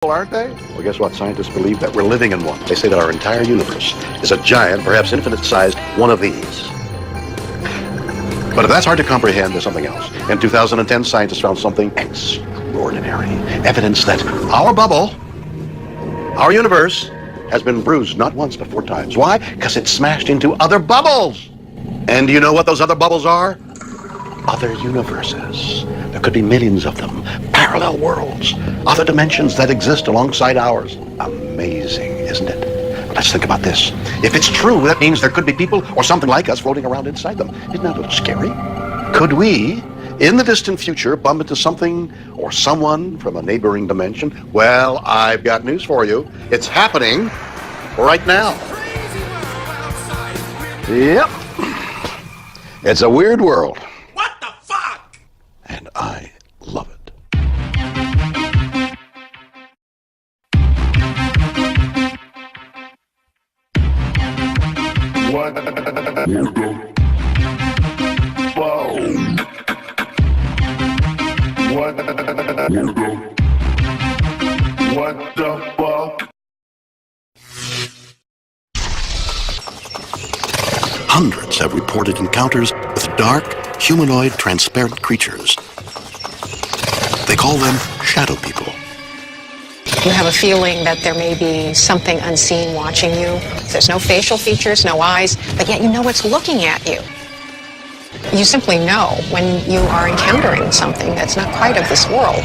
aren't they? Well, guess what? Scientists believe that we're living in one. They say that our entire universe is a giant, perhaps infinite-sized one of these. But if that's hard to comprehend, there's something else. In 2010, scientists found something extraordinary. Evidence that our bubble, our universe, has been bruised not once but 4 times. Why? Because it's smashed into other bubbles. And do you know what those other bubbles are? Other universes. There could be millions of them. Parallel worlds. Other dimensions that exist alongside ours. Amazing, isn't it? But let's think about this. If it's true, that means there could be people or something like us floating around inside them. Isn't that a little scary? Could we, in the distant future, bump into something or someone from a neighboring dimension? Well, I've got news for you. It's happening right now. Yep. It's a weird world. What the fuck? And I love it. What? Whoa. What the fuck? Hundreds have reported encounters with dark, humanoid, transparent creatures. They call them shadow people. You have a feeling that there may be something unseen watching you. There's no facial features, no eyes, but yet you know it's looking at you. You simply know when you are encountering something that's not quite of this world.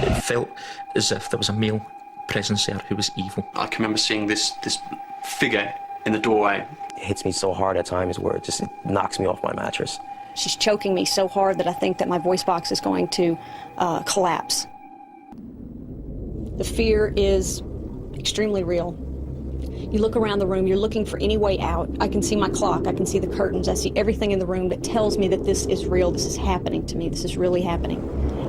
It felt as if there was a male presence there who was evil. I can remember seeing this figure in the doorway. It hits me so hard at times where it knocks me off my mattress. She's choking me so hard that I think that my voice box is going to collapse. The fear is extremely real. You look around the room, you're looking for any way out. I can see my clock, I can see the curtains, I see everything in the room that tells me that this is real, this is happening to me, this is really happening.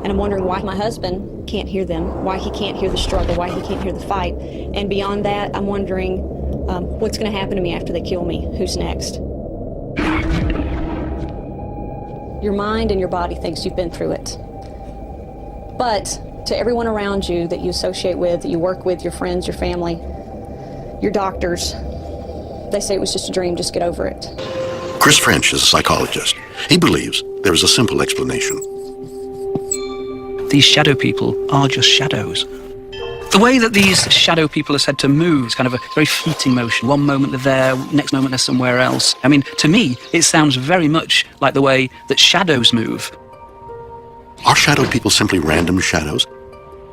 And I'm wondering why my husband can't hear them, why he can't hear the struggle, why he can't hear the fight. And beyond that, I'm wondering what's going to happen to me after they kill me, who's next? Your mind and your body thinks you've been through it. But to everyone around you that you associate with, that you work with, your friends, your family, your doctors, they say it was just a dream, just get over it. Chris French is a psychologist. He believes there is a simple explanation. These shadow people are just shadows. The way that these shadow people are said to move is kind of a very fleeting motion. One moment they're there, next moment they're somewhere else. I mean, to me, it sounds very much like the way that shadows move. Are shadow people simply random shadows?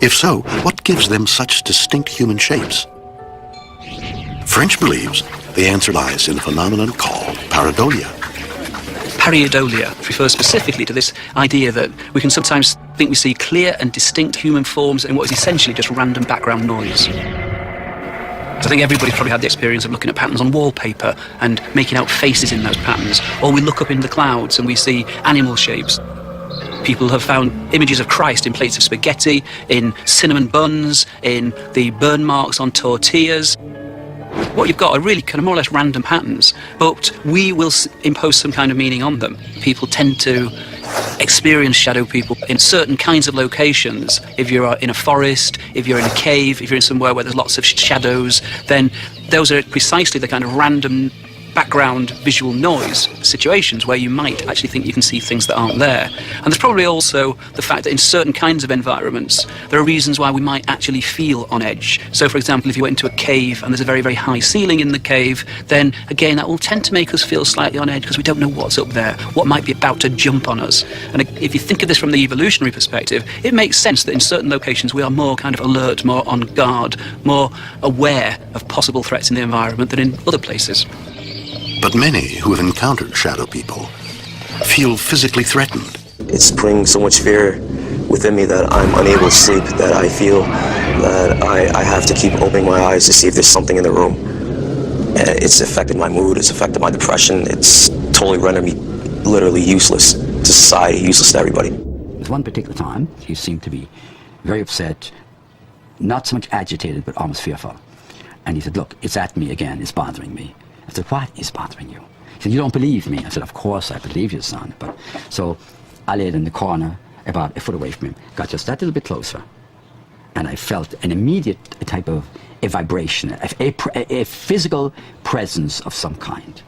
If so, what gives them such distinct human shapes? French believes the answer lies in a phenomenon called pareidolia. Pareidolia refers specifically to this idea that we can sometimes think we see clear and distinct human forms in what is essentially just random background noise. So I think everybody's probably had the experience of looking at patterns on wallpaper and making out faces in those patterns. Or we look up in the clouds and we see animal shapes. People have found images of Christ in plates of spaghetti, in cinnamon buns, in the burn marks on tortillas. What you've got are really kind of more or less random patterns, but we will impose some kind of meaning on them. People tend to experience shadow people in certain kinds of locations. If you're in a forest, if you're in a cave, if you're in somewhere where there's lots of shadows, then those are precisely the kind of random background visual noise situations where you might actually think you can see things that aren't there. And there's probably also the fact that in certain kinds of environments, there are reasons why we might actually feel on edge. So, for example, if you went into a cave and there's a very, very high ceiling in the cave, then again, that will tend to make us feel slightly on edge because we don't know what's up there, what might be about to jump on us. And if you think of this from the evolutionary perspective, it makes sense that in certain locations we are more kind of alert, more on guard, more aware of possible threats in the environment than in other places. But many who have encountered shadow people feel physically threatened. It's putting so much fear within me that I'm unable to sleep, that I feel that I have to keep opening my eyes to see if there's something in the room. It's affected my mood, it's affected my depression, it's totally rendered me literally useless to society, useless to everybody. At one particular time, he seemed to be very upset, not so much agitated, but almost fearful. And he said, look, it's at me again, it's bothering me. I said, what is bothering you? He said, you don't believe me. I said, of course I believe you, son. But so I laid in the corner about a foot away from him, got just that little bit closer. and I felt an immediate type of a vibration, a physical presence of some kind.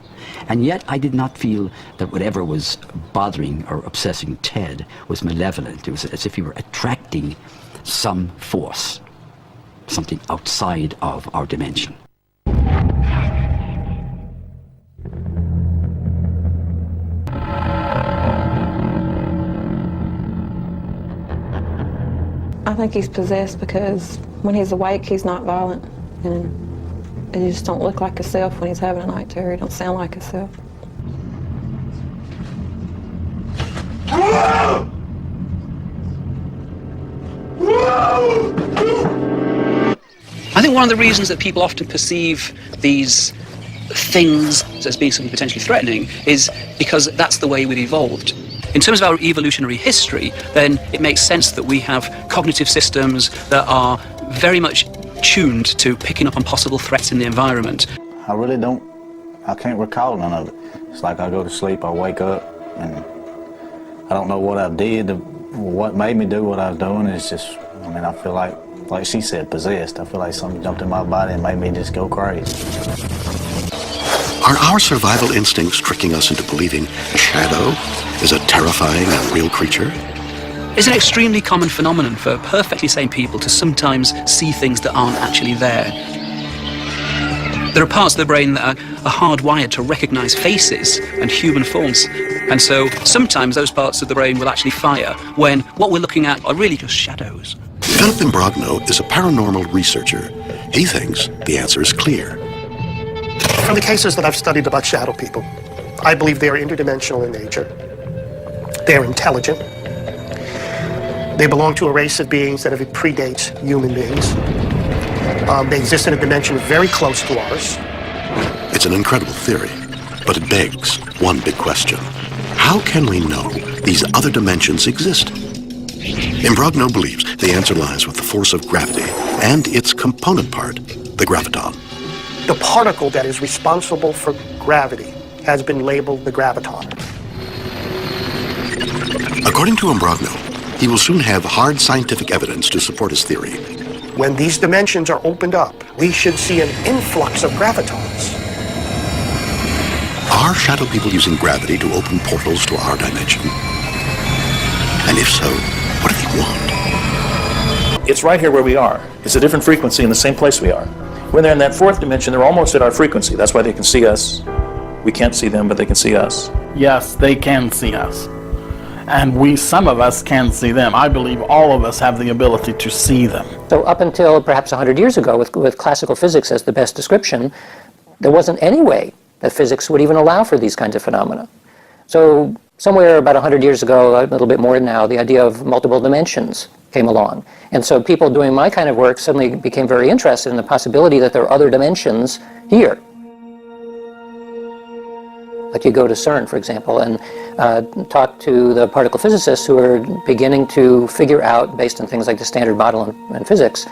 And yet I did not feel that whatever was bothering or obsessing Ted was malevolent. It was as if he were attracting some force, something outside of our dimension. I think he's possessed because when he's awake, he's not violent. And he just don't look like himself when he's having a night terror. He don't sound like himself. I think one of the reasons that people often perceive these things as being something potentially threatening is because that's the way we've evolved. In terms of our evolutionary history, then it makes sense that we have cognitive systems that are very much tuned to picking up on possible threats in the environment. I can't recall none of it. It's like I go to sleep, I wake up, and I don't know what I did, what made me do what I was doing. It's just, I mean, I feel like she said, possessed. I feel like something jumped in my body and made me just go crazy. Are our survival instincts tricking us into believing a shadow is a terrifying and real creature? It's an extremely common phenomenon for perfectly sane people to sometimes see things that aren't actually there. There are parts of the brain that are hardwired to recognize faces and human forms. And so sometimes those parts of the brain will actually fire when what we're looking at are really just shadows. Philip Imbrogno is a paranormal researcher. He thinks the answer is clear. From the cases that I've studied about shadow people, I believe they are interdimensional in nature. They are intelligent. They belong to a race of beings that predates human beings. They exist in a dimension very close to ours. It's an incredible theory, but it begs one big question. How can we know these other dimensions exist? Imbrogno believes the answer lies with the force of gravity and its component part, the graviton. The particle that is responsible for gravity has been labeled the graviton. According to Imbrogno, he will soon have hard scientific evidence to support his theory. When these dimensions are opened up, we should see an influx of gravitons. Are shadow people using gravity to open portals to our dimension? And if so, what do they want? It's right here where we are. It's a different frequency in the same place we are. When they're in that fourth dimension, they're almost at our frequency. That's why they can see us. We can't see them, but they can see us. Yes, they can see us. And some of us can see them. I believe all of us have the ability to see them. So up until perhaps 100 years ago, with classical physics as the best description, there wasn't any way that physics would even allow for these kinds of phenomena. So somewhere about 100 years ago, a little bit more now, the idea of multiple dimensions came along. And so people doing my kind of work suddenly became very interested in the possibility that there are other dimensions here. Like you go to CERN, for example, and talk to the particle physicists who are beginning to figure out, based on things like the standard model in physics,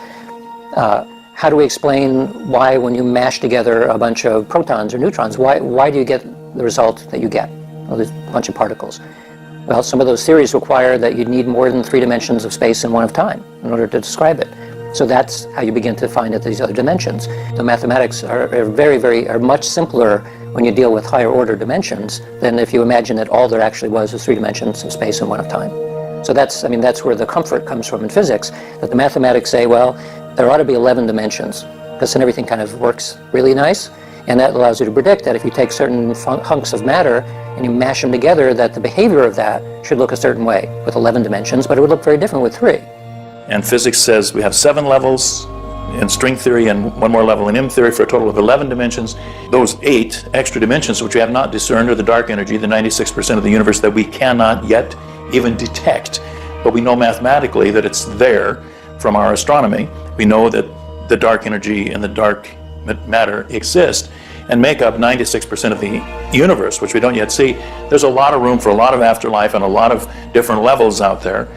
how do we explain why when you mash together a bunch of protons or neutrons, why do you get the result that you get? Well, there's a bunch of particles. Well, some of those theories require that you need more than 3 dimensions of space and 1 of time in order to describe it. So that's how you begin to find these other dimensions. The mathematics are much simpler when you deal with higher order dimensions than if you imagine that all there actually was 3 dimensions of space and 1 of time. So that's where the comfort comes from in physics, that the mathematics say, well, there ought to be 11 dimensions, because then everything kind of works really nice, and that allows you to predict that if you take certain hunks of matter and you mash them together, that the behavior of that should look a certain way with 11 dimensions, but it would look very different with 3. And physics says we have 7 levels in string theory and 1 more level in M theory for a total of 11 dimensions. Those 8 extra dimensions which we have not discerned are the dark energy, the 96% of the universe that we cannot yet even detect. But we know mathematically that it's there from our astronomy. We know that the dark energy and the dark matter exist and make up 96% of the universe, which we don't yet see. There's a lot of room for a lot of afterlife and a lot of different levels out there.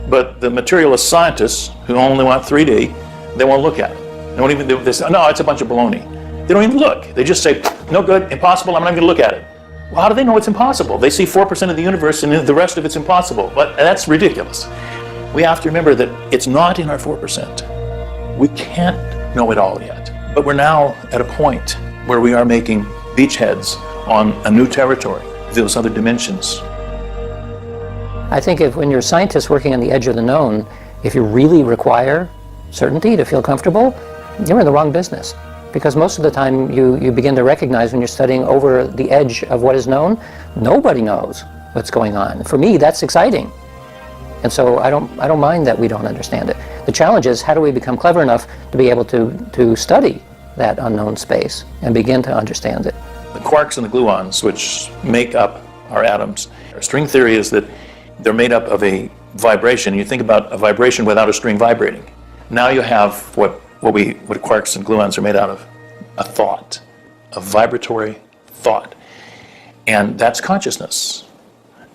But the materialist scientists who only want 3D, they won't look at it. They won't even do this. No, it's a bunch of baloney. They don't even look. They just say, no good, impossible, I'm not going to look at it. Well, how do they know it's impossible? They see 4% of the universe and the rest of it's impossible. But that's ridiculous. We have to remember that it's not in our 4%. We can't know it all yet. But we're now at a point where we are making beachheads on a new territory, those other dimensions. I think when you're a scientist working on the edge of the known, if you really require certainty to feel comfortable, you're in the wrong business. Because most of the time you begin to recognize when you're studying over the edge of what is known, nobody knows what's going on. For me, that's exciting. And so I don't mind that we don't understand it. The challenge is, how do we become clever enough to be able to study that unknown space and begin to understand it? The quarks and the gluons, which make up our atoms, our string theory is that they're made up of a vibration. You think about a vibration without a string vibrating. Now you have what quarks and gluons are made out of, a thought, a vibratory thought. And that's consciousness.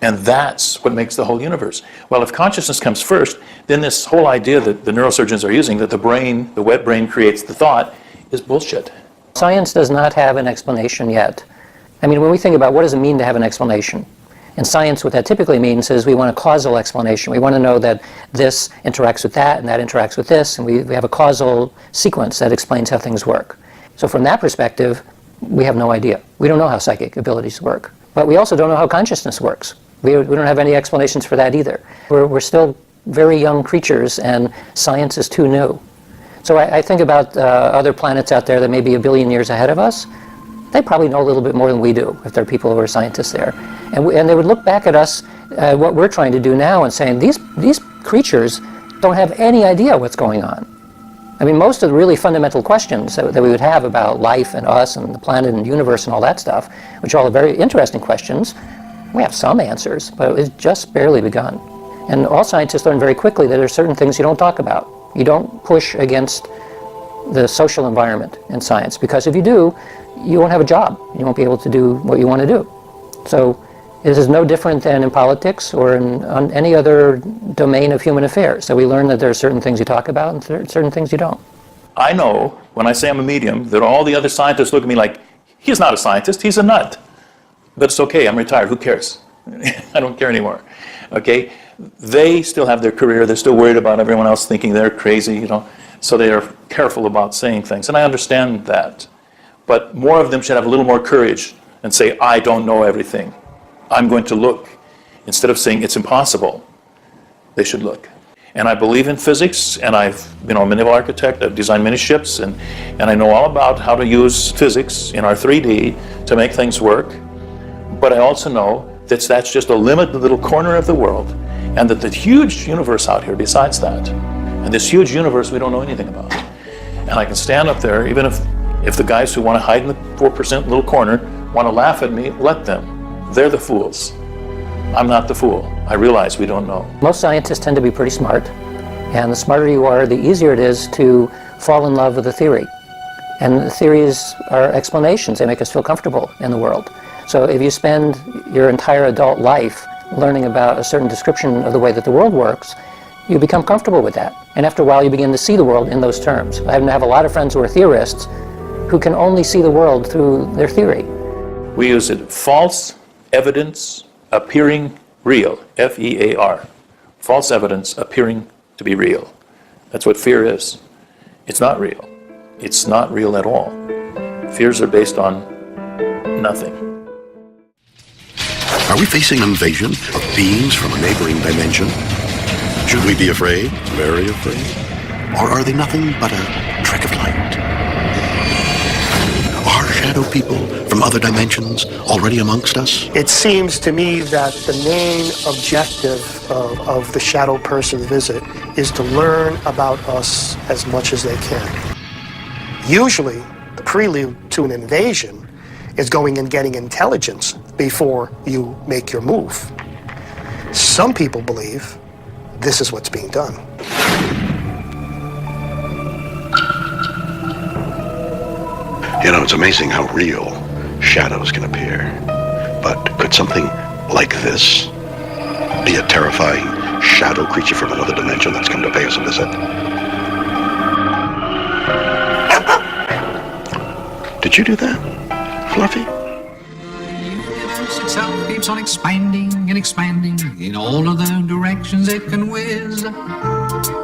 And that's what makes the whole universe. Well, if consciousness comes first, then this whole idea that the neurosurgeons are using, that the brain, the wet brain creates the thought, is bullshit. Science does not have an explanation yet. I mean, when we think about what does it mean to have an explanation, in science what that typically means is we want a causal explanation. We want to know that this interacts with that and that interacts with this, and we have a causal sequence that explains how things work. So from that perspective, we have no idea. We don't know how psychic abilities work. But we also don't know how consciousness works. We don't have any explanations for that either. We're still very young creatures, and science is too new. So I think about other planets out there that may be a billion years ahead of us. They probably know a little bit more than we do, if there are people who are scientists there. And they would look back at us, what we're trying to do now, and saying, these creatures don't have any idea what's going on. I mean, most of the really fundamental questions that we would have about life and us and the planet and the universe and all that stuff, which are all very interesting questions, we have some answers, but it's just barely begun. And all scientists learn very quickly that there are certain things you don't talk about. You don't push against the social environment in science, because if you do, you won't have a job. You won't be able to do what you want to do. So this is no different than in politics or in any other domain of human affairs. So we learn that there are certain things you talk about and certain things you don't. I know, when I say I'm a medium, that all the other scientists look at me like, he's not a scientist, he's a nut. But it's okay, I'm retired, who cares? I don't care anymore, okay? They still have their career, they're still worried about everyone else thinking they're crazy, you know, so they are careful about saying things, and I understand that. But more of them should have a little more courage and say, I don't know everything. I'm going to look. Instead of saying it's impossible, they should look. And I believe in physics, and I'm a naval architect, I've designed many ships, and I know all about how to use physics in our 3D to make things work. But I also know that that's just a limited little corner of the world, and that the huge universe out here besides that, and this huge universe we don't know anything about. And I can stand up there, even if the guys who want to hide in the 4% little corner want to laugh at me, let them. They're the fools. I'm not the fool. I realize we don't know. Most scientists tend to be pretty smart, and the smarter you are, the easier it is to fall in love with a theory. And the theories are explanations. They make us feel comfortable in the world. So if you spend your entire adult life learning about a certain description of the way that the world works, you become comfortable with that. And after a while, you begin to see the world in those terms. I have a lot of friends who are theorists who can only see the world through their theory. We use it, false evidence appearing real, F-E-A-R. False evidence appearing to be real. That's what fear is. It's not real. It's not real at all. Fears are based on nothing. Are we facing an invasion of beings from a neighboring dimension? Should we be afraid? Very afraid? Or are they nothing but a trick of light? Are shadow people from other dimensions already amongst us? It seems to me that the main objective of the shadow person visit is to learn about us as much as they can. Usually, the prelude to an invasion is going and getting intelligence before you make your move. Some people believe this is what's being done. You know, it's amazing how real shadows can appear. But could something like this be a terrifying shadow creature from another dimension that's come to pay us a visit? Did you do that, Fluffy? itself keeps on expanding and expanding. In all of the directions it can whiz.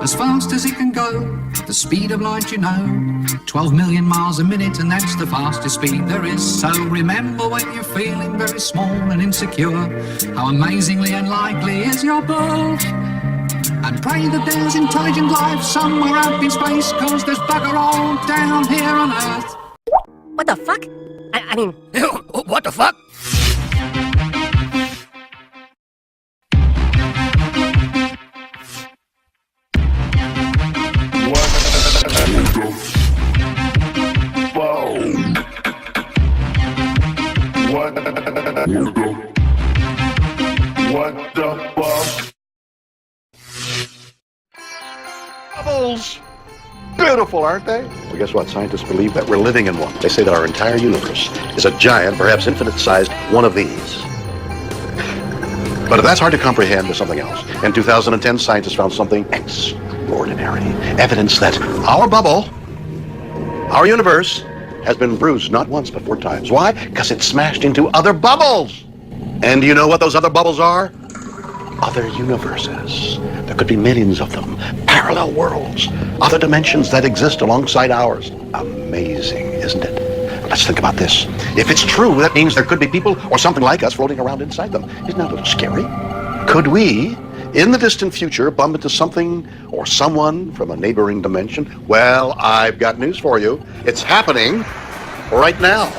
As fast as it can go, at the speed of light, you know. 12 million miles a minute, and that's the fastest speed there is. So remember when you're feeling very small and insecure, how amazingly unlikely is your birth. And pray that there's intelligent life somewhere out in space, 'cause there's bugger all down here on Earth. What the fuck? I mean, what the fuck? What the fuck? Bubbles! Beautiful, aren't they? Well, guess what? Scientists believe that we're living in one. They say that our entire universe is a giant, perhaps infinite-sized one of these. But if that's hard to comprehend, there's something else. In 2010, scientists found something extraordinary. Evidence that our bubble, our universe, has been bruised not once but 4 times. Why? Because it's smashed into other bubbles. And do you know what those other bubbles are? Other universes. There could be millions of them. Parallel worlds. Other dimensions that exist alongside ours. Amazing, isn't it? Let's think about this. If it's true, that means there could be people or something like us floating around inside them. Isn't that a little scary? Could we, in the distant future, bump into something or someone from a neighboring dimension? Well, I've got news for you. It's happening right now.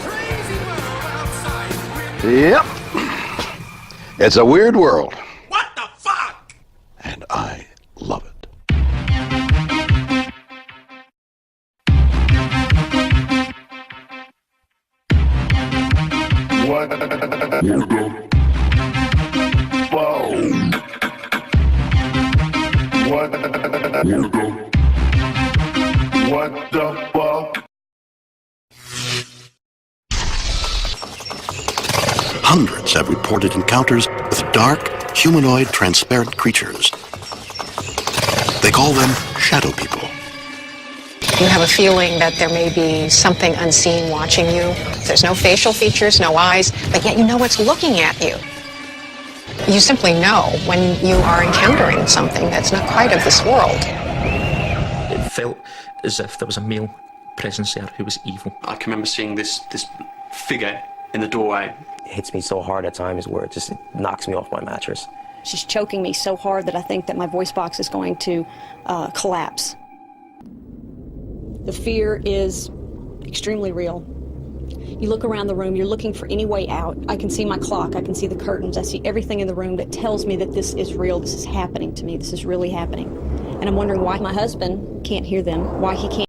Yep. It's a weird world. What the fuck? And I love it. What the What the fuck? Hundreds have reported encounters with dark, humanoid, transparent creatures. They call them shadow people. You have a feeling that there may be something unseen watching you. There's no facial features, no eyes, but yet you know it's looking at you. You simply know when you are encountering something that's not quite of this world. It felt as if there was a male presence there who was evil. I can remember seeing this figure in the doorway. It hits me so hard at times where it knocks me off my mattress. She's choking me so hard that I think that my voice box is going to collapse. The fear is extremely real. You look around the room, you're looking for any way out. I can see my clock, I can see the curtains, I see everything in the room that tells me that this is real, this is happening to me, this is really happening. And I'm wondering why my husband can't hear them, why he can't